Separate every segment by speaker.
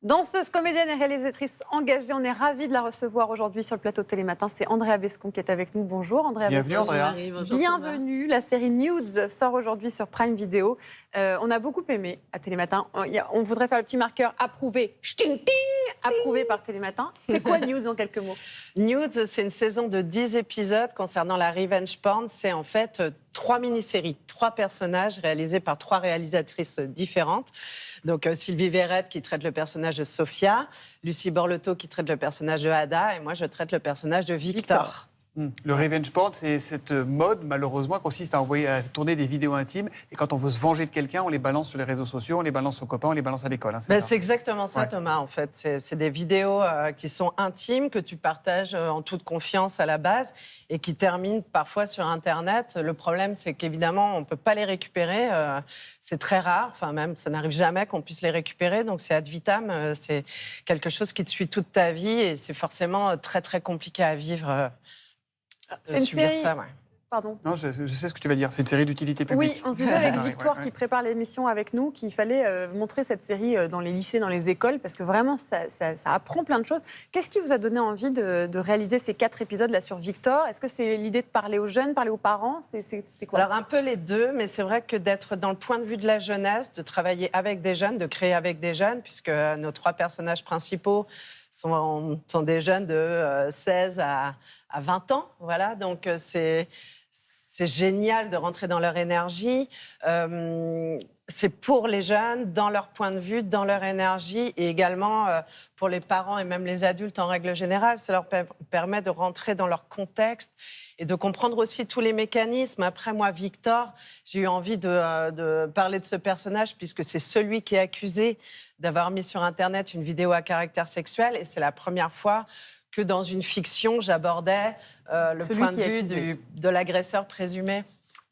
Speaker 1: Danseuse, comédienne et réalisatrice engagée, on est ravis de la recevoir aujourd'hui sur le plateau de Télématin. C'est Andrea Bescon qui est avec nous. Bonjour Andrea
Speaker 2: Bienvenue
Speaker 1: Bescon.
Speaker 2: Andrea.
Speaker 3: Bonjour,
Speaker 1: Bienvenue, la série Nudes sort aujourd'hui sur Prime Video. On a beaucoup aimé à Télématin. On voudrait faire le petit marqueur approuvé, ch'ting, ting, approuvé par Télématin. C'est quoi Nudes en quelques mots?
Speaker 3: Nudes, c'est une saison de 10 épisodes concernant la revenge porn. C'est en fait 3 mini-séries, 3 personnages réalisés par 3 réalisatrices différentes. Donc Sylvie Verrette qui traite le personnage de Sophia, Lucie Borlotto qui traite le personnage de Ada et moi je traite le personnage de Victor.
Speaker 2: Le revenge porn, c'est cette mode, malheureusement, consiste à tourner des vidéos intimes. Et quand on veut se venger de quelqu'un, on les balance sur les réseaux sociaux, on les balance aux copains, on les balance à l'école. Hein,
Speaker 3: C'est exactement ça,
Speaker 2: ouais.
Speaker 3: Thomas, en fait. C'est des vidéos qui sont intimes, que tu partages en toute confiance à la base et qui terminent parfois sur Internet. Le problème, c'est qu'évidemment, on ne peut pas les récupérer. C'est très rare, enfin même, ça n'arrive jamais qu'on puisse les récupérer. Donc c'est ad vitam, c'est quelque chose qui te suit toute ta vie et c'est forcément très, très compliqué à vivre.
Speaker 1: C'est une série.
Speaker 3: Ça, ouais.
Speaker 1: Pardon.
Speaker 2: Non, je sais ce que tu vas dire. C'est une série d'utilité publique.
Speaker 1: Oui, on se disait avec
Speaker 2: Ouais,
Speaker 1: Victoire
Speaker 2: ouais.
Speaker 1: qui prépare l'émission avec nous qu'il fallait montrer cette série dans les lycées, dans les écoles, parce que vraiment, ça apprend plein de choses. Qu'est-ce qui vous a donné envie de réaliser ces 4 épisodes là sur Victor? Est-ce que c'est l'idée de parler aux jeunes, parler aux parents? C'était quoi?
Speaker 3: Alors un peu les deux, mais c'est vrai que d'être dans le point de vue de la jeunesse, de travailler avec des jeunes, de créer avec des jeunes, puisque nos 3 personnages principaux sont des jeunes de 16 à 20 ans. Voilà, donc c'est génial de rentrer dans leur énergie. C'est pour les jeunes, dans leur point de vue, dans leur énergie, et également pour les parents et même les adultes en règle générale. Ça leur permet de rentrer dans leur contexte et de comprendre aussi tous les mécanismes. Après, moi, Victor, j'ai eu envie de parler de ce personnage puisque c'est celui qui est accusé d'avoir mis sur Internet une vidéo à caractère sexuel, et c'est la première fois que dans une fiction, j'abordais le point de vue de l'agresseur présumé.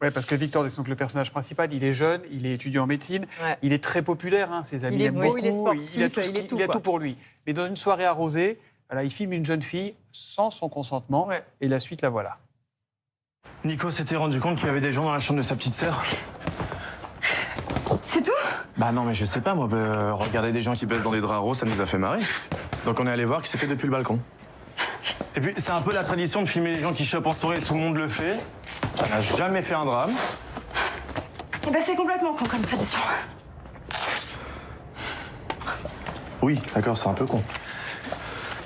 Speaker 2: Oui, parce que Victor, donc le personnage principal, il est jeune, il est étudiant en médecine,
Speaker 3: Ouais.
Speaker 2: il est très populaire, hein, ses amis
Speaker 1: Il est
Speaker 2: l'aiment
Speaker 1: beau,
Speaker 2: beaucoup,
Speaker 1: il est sportif,
Speaker 2: il a tout pour lui. Mais dans une soirée arrosée, voilà, il filme une jeune fille sans son consentement,
Speaker 3: Ouais.
Speaker 2: et la suite, la voilà.
Speaker 4: Nico s'était rendu compte qu'il y avait des gens dans la chambre de sa petite sœur.
Speaker 5: C'est tout?
Speaker 4: Bah non, mais je sais pas, moi, regarder des gens qui baissent dans des draps roses, ça nous a fait marrer. Donc on est allé voir que c'était depuis le balcon. Et puis c'est un peu la tradition de filmer les gens qui chopent en soirée, tout le monde le fait. Ça n'a jamais fait un drame.
Speaker 5: Eh ben c'est complètement con comme tradition.
Speaker 4: Oui, d'accord, c'est un peu con.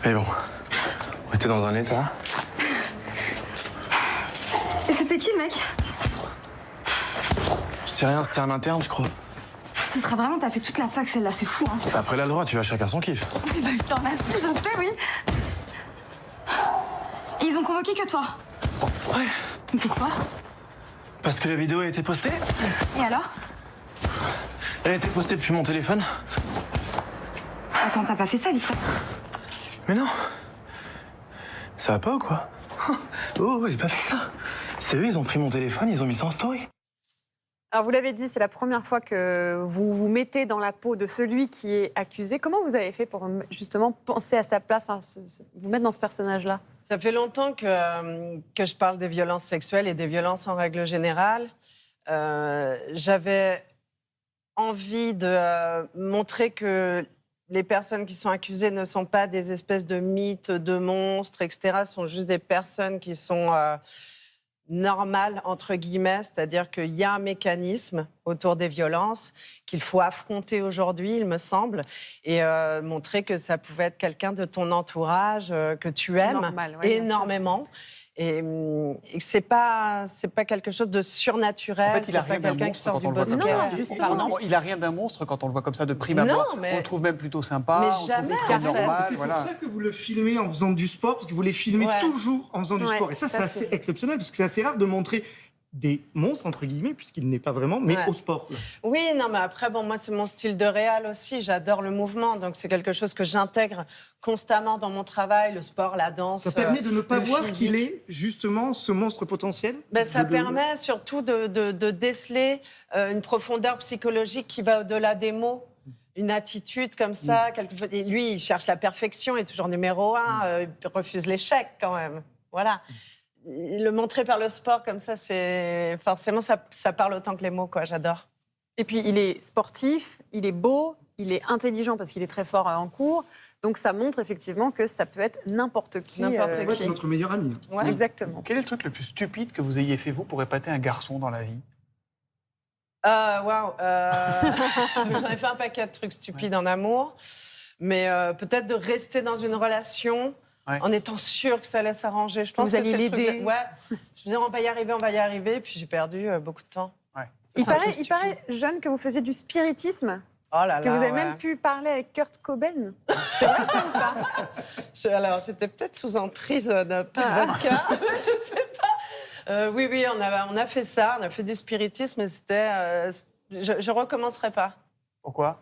Speaker 4: Mais bon, on était dans un état.
Speaker 5: Et c'était qui le mec?
Speaker 4: Je sais rien, c'était un interne, je crois.
Speaker 5: Ce sera vraiment taper toute la fac celle-là, c'est fou hein.
Speaker 4: Après, là, le droit, tu vas chacun son kiff.
Speaker 5: Bah putain, merci, je sais, oui. Et ils ont convoqué que toi?
Speaker 4: Ouais.
Speaker 5: Mais pourquoi?
Speaker 4: Parce que la vidéo a été postée.
Speaker 5: Et alors?
Speaker 4: Elle a été postée depuis mon téléphone.
Speaker 5: Attends, t'as pas fait ça, Victor?
Speaker 4: Mais non. Ça va pas ou quoi? Oh, j'ai pas fait ça. C'est eux, ils ont pris mon téléphone, ils ont mis ça en story.
Speaker 1: Alors, vous l'avez dit, c'est la première fois que vous vous mettez dans la peau de celui qui est accusé. Comment vous avez fait pour justement penser à sa place, vous mettre dans ce personnage-là?
Speaker 3: Ça fait longtemps que je parle des violences sexuelles et des violences en règle générale. J'avais envie de montrer que les personnes qui sont accusées ne sont pas des espèces de mythes, de monstres, etc. Ce sont juste des personnes qui sont normales, entre guillemets. C'est-à-dire qu'il y a un mécanisme autour des violences qu'il faut affronter aujourd'hui, il me semble, et montrer que ça pouvait être quelqu'un de ton entourage que tu aimes
Speaker 1: Normal, ouais,
Speaker 3: énormément. Et c'est pas quelque chose de surnaturel.
Speaker 2: En fait, il a
Speaker 3: c'est pas
Speaker 2: rien d'un
Speaker 3: quelqu'un qui
Speaker 2: monstre
Speaker 3: sort
Speaker 2: quand
Speaker 3: du
Speaker 2: on le voit comme
Speaker 3: bosquet.
Speaker 2: ça.
Speaker 1: Non, justement.
Speaker 2: Pardon, il a rien d'un monstre quand on le voit comme ça de prime abord.
Speaker 3: Non, mais-
Speaker 2: On le trouve même plutôt sympa,
Speaker 3: Mais
Speaker 2: on le trouve
Speaker 3: jamais,
Speaker 2: très
Speaker 3: en fait.
Speaker 2: normal.
Speaker 6: C'est
Speaker 2: Voilà.
Speaker 6: pour ça que vous le filmez en faisant du sport, parce que vous les filmez
Speaker 3: Ouais.
Speaker 6: toujours en faisant du
Speaker 1: Ouais,
Speaker 6: sport. Et ça, c'est
Speaker 1: ça,
Speaker 6: assez
Speaker 1: c'est-
Speaker 6: exceptionnel, parce que c'est assez rare de montrer des monstres, entre guillemets, puisqu'il n'est pas vraiment, mais
Speaker 3: Ouais.
Speaker 6: au sport.
Speaker 3: Oui, non, mais après, bon, moi, c'est mon style de réal aussi. J'adore le mouvement, donc c'est quelque chose que j'intègre constamment dans mon travail, le sport, la danse.
Speaker 6: Ça permet de ne pas
Speaker 3: le
Speaker 6: voir
Speaker 3: physique.
Speaker 6: qu'il est justement ce monstre potentiel.
Speaker 3: Ça
Speaker 6: De le-
Speaker 3: permet surtout de déceler une profondeur psychologique qui va au-delà des mots. Une attitude comme ça. Et lui, il cherche la perfection, il est toujours numéro 1, il refuse l'échec quand même. Voilà. Le montrer par le sport comme ça, c'est forcément ça parle autant que les mots, quoi. J'adore.
Speaker 1: Et puis, il est sportif, il est beau, il est intelligent parce qu'il est très fort en cours. Donc ça montre effectivement que ça peut être n'importe qui.
Speaker 3: N'importe
Speaker 6: Ça va être notre meilleur ami.
Speaker 3: Ouais.
Speaker 1: Exactement.
Speaker 2: Quel est le truc le plus stupide que vous ayez fait, vous, pour épater un garçon dans la vie?
Speaker 3: Waouh. J'en ai fait un paquet de trucs stupides en amour. Mais peut-être de rester dans une relation en étant sûr que ça allait s'arranger. Je pense
Speaker 1: Vous alliez
Speaker 3: c'est le truc
Speaker 1: l'aider.
Speaker 3: Ouais. Je me disais, on va y arriver. Puis j'ai perdu beaucoup de temps.
Speaker 1: Il
Speaker 3: C'est un truc
Speaker 1: paraît, jeune, que vous faisiez du spiritisme,
Speaker 3: Oh là là,
Speaker 1: que vous avez
Speaker 3: ouais.
Speaker 1: même pu parler avec Kurt Cobain. C'est vrai ça ou pas?
Speaker 3: Alors, j'étais peut-être sous emprise d'un peu de vodka. Je sais pas. Oui, on a fait ça. On a fait du spiritisme, mais c'était... je recommencerai pas.
Speaker 2: Pourquoi?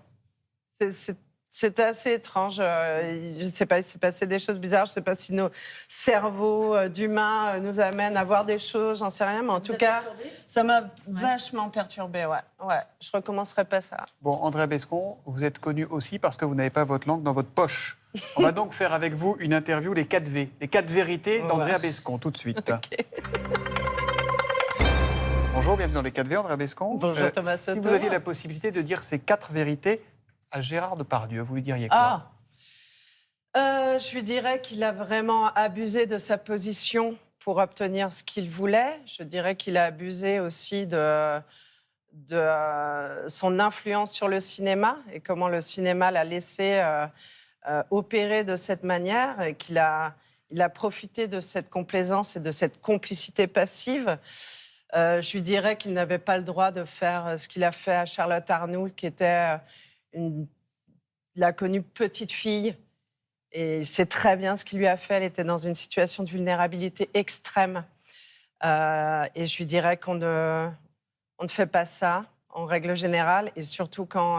Speaker 3: C'était assez étrange. Je ne sais pas, il s'est passé des choses bizarres. Je ne sais pas si nos cerveaux d'humains nous amènent à voir des choses, j'en sais rien. Mais en tout cas, ça m'a vachement perturbée. Ouais. Je ne recommencerai pas ça.
Speaker 2: Bon, Andrea Bescon, vous êtes connu aussi parce que vous n'avez pas votre langue dans votre poche. On va donc faire avec vous une interview, les 4 V. Les 4 vérités d'Andrea Bescon, tout de suite. Bonjour, bienvenue dans les 4 V, Andrea Bescon.
Speaker 3: Bonjour, Thomas
Speaker 2: Si
Speaker 3: Soto.
Speaker 2: vous aviez la possibilité de dire ces 4 vérités à Gérard Depardieu, vous lui diriez quoi?
Speaker 3: Je lui dirais qu'il a vraiment abusé de sa position pour obtenir ce qu'il voulait. Je dirais qu'il a abusé aussi de son influence sur le cinéma et comment le cinéma l'a laissé opérer de cette manière et il a profité de cette complaisance et de cette complicité passive. Je lui dirais qu'il n'avait pas le droit de faire ce qu'il a fait à Charlotte Arnoult, qui était il l'a connue petite fille et il sait très bien ce qu'il lui a fait. Elle était dans une situation de vulnérabilité extrême. Et je lui dirais qu'on ne fait pas ça en règle générale et surtout quand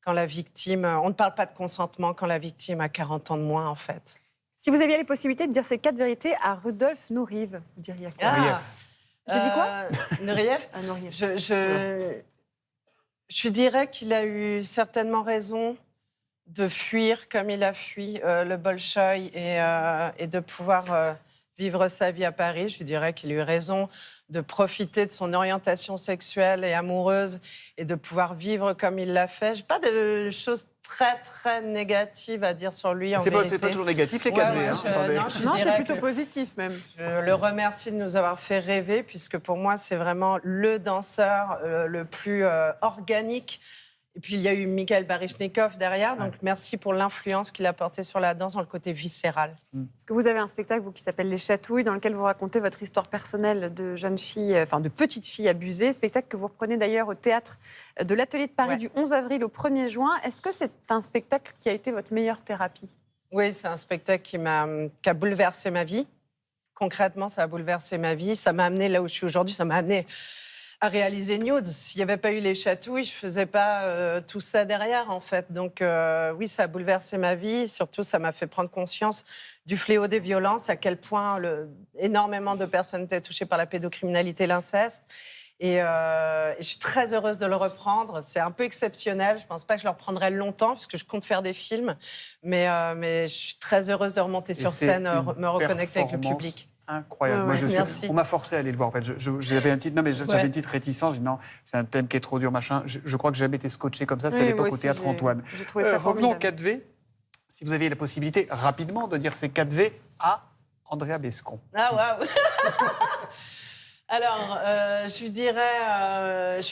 Speaker 3: la victime... On ne parle pas de consentement quand la victime a 40 ans de moins, en fait.
Speaker 1: Si vous aviez les possibilités de dire ces 4 vérités à Rudolf Nureyev, vous diriez quoi? J'ai dit quoi?
Speaker 3: Nureyev.
Speaker 1: Nureyev.
Speaker 3: Je dirais qu'il a eu certainement raison de fuir comme il a fui le Bolchoï et de pouvoir vivre sa vie à Paris. Je lui dirais qu'il a eu raison de profiter de son orientation sexuelle et amoureuse et de pouvoir vivre comme il l'a fait. Je n'ai pas de choses très, très négatives à dire sur lui, en vérité.
Speaker 2: C'est pas toujours négatif, les 4 V. Attendez.
Speaker 1: Non, c'est plutôt positif, même.
Speaker 3: Je le remercie de nous avoir fait rêver, puisque pour moi, c'est vraiment le danseur le plus organique. Et puis, il y a eu Mikhail Baryshnikov derrière. Donc, merci pour l'influence qu'il a portée sur la danse dans le côté viscéral.
Speaker 1: Parce que vous avez un spectacle, vous, qui s'appelle Les Chatouilles, dans lequel vous racontez votre histoire personnelle de jeune fille, enfin de petite fille abusée. Spectacle que vous reprenez d'ailleurs au théâtre de l'Atelier de Paris du 11 avril au 1er juin. Est-ce que c'est un spectacle qui a été votre meilleure thérapie?
Speaker 3: Oui, c'est un spectacle qui a bouleversé ma vie. Concrètement, ça a bouleversé ma vie. Ça m'a amené là où je suis aujourd'hui. Ça m'a amené à réaliser Nudes. S'il n'y avait pas eu Les Chatouilles, je ne faisais pas tout ça derrière, en fait. Donc, oui, ça a bouleversé ma vie. Surtout, ça m'a fait prendre conscience du fléau des violences, à quel point énormément de personnes étaient touchées par la pédocriminalité et l'inceste. Et je suis très heureuse de le reprendre. C'est un peu exceptionnel. Je ne pense pas que je le reprendrai longtemps, parce que je compte faire des films. Mais je suis très heureuse de remonter sur scène, me reconnecter avec le public.
Speaker 2: Incroyable. Moi, on m'a forcé à aller le voir. En fait, j'avais une petite réticence. J'ai dit non, c'est un thème qui est trop dur, machin. Je crois que j'ai jamais été scotché comme ça. C'était à l'époque au théâtre Antoine.
Speaker 1: J'ai trouvé ça
Speaker 2: revenons aux
Speaker 1: formidable.
Speaker 2: 4 V. Si vous aviez la possibilité, rapidement, de dire ces 4 V à Andrea Bescon.
Speaker 3: Ah, waouh. Alors, je lui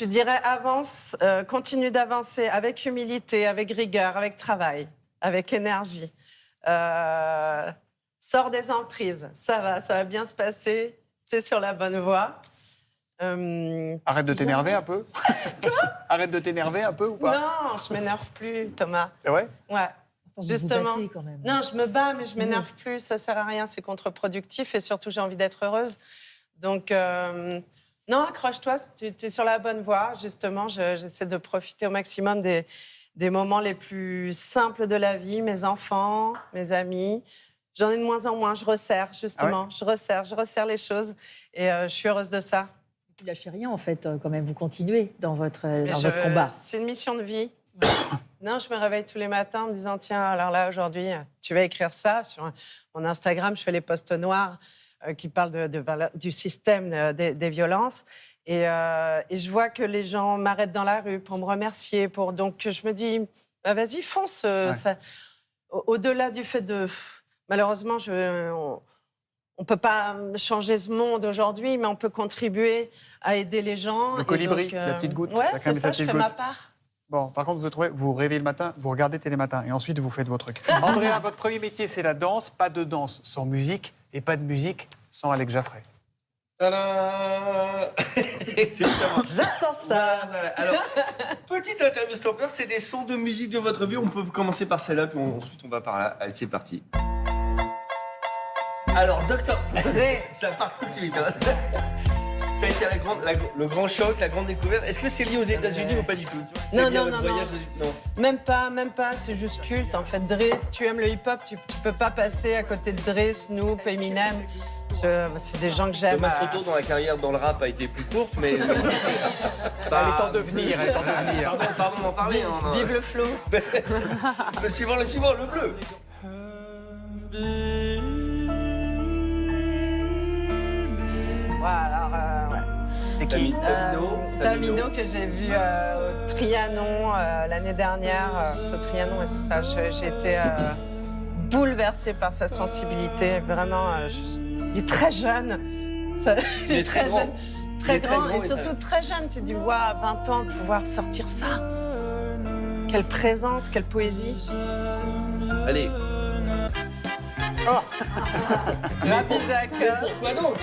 Speaker 3: dirais avance, continue d'avancer avec humilité, avec rigueur, avec travail, avec énergie. Sors des emprises, ça va bien se passer, tu es sur la bonne voie.
Speaker 2: Arrête de t'énerver un peu. Arrête de t'énerver un peu ou pas?
Speaker 3: Non, je m'énerve plus, Thomas.
Speaker 2: C'est vrai?
Speaker 3: Ouais. Justement.
Speaker 7: Vous battez, quand même.
Speaker 3: Non, je me bats, mais je m'énerve plus, ça sert à rien, c'est contre-productif et surtout j'ai envie d'être heureuse. Donc, non, accroche-toi, tu es sur la bonne voie. Justement, j'essaie de profiter au maximum des moments les plus simples de la vie, mes enfants, mes amis. J'en ai de moins en moins, je resserre, justement.
Speaker 2: Ah ouais?
Speaker 3: Je resserre les choses et je suis heureuse de ça.
Speaker 7: Vous lâchez rien, en fait, quand même. Vous continuez dans votre combat.
Speaker 3: C'est une mission de vie. Non, je me réveille tous les matins en me disant, tiens, alors là, aujourd'hui, tu vas écrire ça. Sur mon Instagram, je fais les posts noirs qui parlent du système des violences. Et je vois que les gens m'arrêtent dans la rue pour me remercier. Donc, je me dis, Bah, vas-y, fonce. Au-delà du fait de... Malheureusement, on ne peut pas changer ce monde aujourd'hui, mais on peut contribuer à aider les gens.
Speaker 2: Le colibri, la petite goutte.
Speaker 3: Ouais,
Speaker 2: chacun met
Speaker 3: c'est
Speaker 2: sa
Speaker 3: ça, je
Speaker 2: petite
Speaker 3: fais ma
Speaker 2: goutte.
Speaker 3: part.
Speaker 2: Bon, par contre, vous vous réveillez le matin, vous regardez Télématin et ensuite vous faites vos trucs. Andrea, votre premier métier, c'est la danse. Pas de danse sans musique et pas de musique sans Alex Jaffray.
Speaker 8: Tadam.
Speaker 3: J'attends ça.
Speaker 8: Voilà. Alors, petite interview sans peur, c'est des sons de musique de votre vie. On peut commencer par celle-là, puis ensuite on va par là. Allez, c'est parti. Alors, Docteur Dre, ça part tout de suite. Hein. Ça a été le grand choc, la grande découverte. Est-ce que c'est lié aux États-Unis ou pas du tout?
Speaker 3: Non,
Speaker 8: C'est lié à
Speaker 3: non,
Speaker 8: votre
Speaker 3: non,
Speaker 8: voyage
Speaker 3: non.
Speaker 8: Non.
Speaker 3: Même pas, c'est juste culte. En fait, Dre, si tu aimes le hip-hop, tu peux pas passer à côté de Dre, Snoop, Eminem. C'est des gens que j'aime.
Speaker 8: Thomas Soto, dans la carrière dans le rap, a été plus courte, mais... c'est
Speaker 2: Elle est en devenir, elle est en devenir.
Speaker 8: Pardon d'en parler. Hein.
Speaker 3: Vive le flow.
Speaker 8: Le suivant, le bleu.
Speaker 3: Voilà, alors, ouais.
Speaker 2: C'est qui
Speaker 3: Tamino que j'ai vu au Trianon l'année dernière. Au Trianon, et c'est ça, j'ai été bouleversée par sa sensibilité. Vraiment, il est très jeune.
Speaker 8: Il est très grand.
Speaker 3: jeune, très grand et surtout très jeune. Tu te dis, waouh, à 20 ans, pouvoir sortir ça. Quelle présence, quelle poésie.
Speaker 8: Allez.
Speaker 3: Oh Rabbi Jacob.
Speaker 8: Pourquoi donc?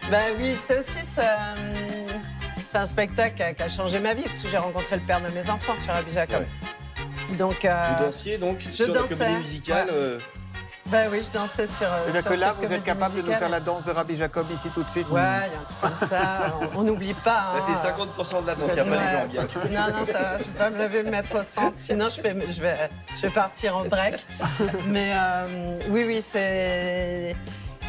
Speaker 3: Ben oui, c'est aussi c'est un spectacle qui a changé ma vie parce que j'ai rencontré le père de mes enfants sur Rabbi Jacob.
Speaker 8: Ouais.
Speaker 3: Donc,
Speaker 8: Vous dansiez donc
Speaker 3: je
Speaker 8: sur la
Speaker 3: dansais,
Speaker 8: comédie musicale.
Speaker 3: Ben oui, je dansais sur.
Speaker 2: C'est-à-dire
Speaker 3: sur
Speaker 2: que là,
Speaker 3: cette
Speaker 2: vous êtes
Speaker 3: comédie
Speaker 2: capable de nous
Speaker 3: musicale.
Speaker 2: faire la danse de Rabbi Jacob ici tout de suite?
Speaker 3: Ouais, il y a un truc comme ça. On n'oublie pas.
Speaker 8: Là,
Speaker 3: Hein.
Speaker 8: c'est 50% de la danse, il n'y a pas
Speaker 3: Ouais.
Speaker 8: les jambes.
Speaker 3: Non, ça va, je vais pas me lever, me mettre au centre, sinon je vais partir en break. Mais oui, c'est...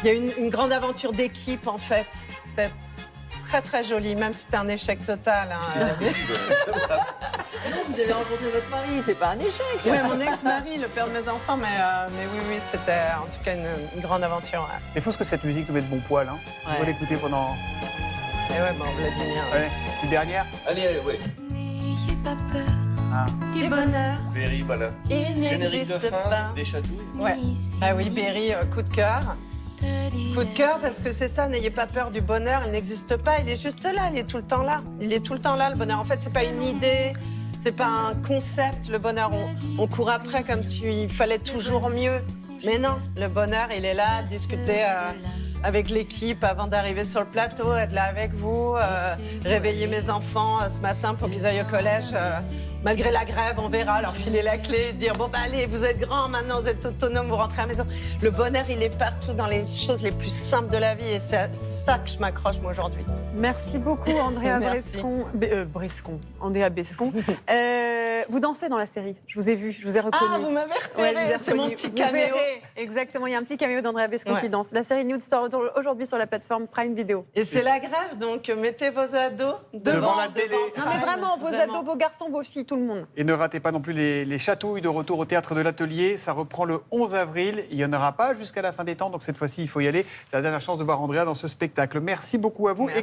Speaker 3: Il y a une grande aventure d'équipe, en fait. C'était très, très joli, même si c'était un échec total. Hein.
Speaker 7: Vous avez rencontré votre mari, c'est pas un échec.
Speaker 3: Même mon ex-mari, le père de mes enfants, mais oui, c'était en tout cas une grande aventure. Ouais.
Speaker 2: Il faut que cette musique nous mette bon poil. Hein. On va l'écouter pendant...
Speaker 3: Et ouais, bon, Vladimir.
Speaker 2: Ouais. Une dernière?
Speaker 8: Allez, ouais.
Speaker 9: N'ayez pas peur
Speaker 2: Ah.
Speaker 9: du bonheur,
Speaker 8: Berry, voilà.
Speaker 9: il
Speaker 8: Générique de
Speaker 9: n'existe
Speaker 8: fin,
Speaker 9: pas.
Speaker 8: des chatouilles.
Speaker 3: Ouais. Ah oui, Berry, coup de cœur. Coup de cœur parce que c'est ça, n'ayez pas peur du bonheur, il n'existe pas, il est juste là, il est tout le temps là. Il est tout le temps là, le bonheur. En fait, c'est pas une idée, c'est pas un concept, le bonheur. On court après comme s'il fallait toujours mieux. Mais non, le bonheur, il est là, discuter avec l'équipe avant d'arriver sur le plateau, être là avec vous, réveiller mes enfants ce matin pour qu'ils aillent au collège. Malgré la grève, on verra, leur filer la clé, dire bon, bah allez, vous êtes grands maintenant, vous êtes autonomes, vous rentrez à la maison. Le bonheur, il est partout dans les choses les plus simples de la vie et c'est à ça que je m'accroche, moi, aujourd'hui.
Speaker 1: Merci beaucoup, Andrea
Speaker 3: Merci.
Speaker 1: Brescon. Andrea Bescon. Vous dansez dans la série, je vous ai vu, je vous ai reconnu.
Speaker 3: Ah, vous m'avez repéré,
Speaker 1: Ouais, je vous ai
Speaker 3: c'est mon
Speaker 1: reconnu.
Speaker 3: petit
Speaker 1: Vous
Speaker 3: caméo.
Speaker 1: verrez, exactement, il y a un petit caméo d'Andrea Bescon
Speaker 3: Ouais.
Speaker 1: qui danse. La série Nude Store aujourd'hui sur la plateforme Prime Video.
Speaker 3: Et c'est la grève, donc mettez vos ados
Speaker 2: Devant la télé.
Speaker 1: Non mais vraiment, vos ados, vos garçons, vos filles, tout le monde.
Speaker 2: Et ne ratez pas non plus les chatouilles de retour au Théâtre de l'Atelier. Ça reprend le 11 avril. Il n'y en aura pas jusqu'à la fin des temps, donc cette fois-ci, il faut y aller. C'est la dernière chance de voir Andrea dans ce spectacle. Merci beaucoup à vous.
Speaker 3: Merci.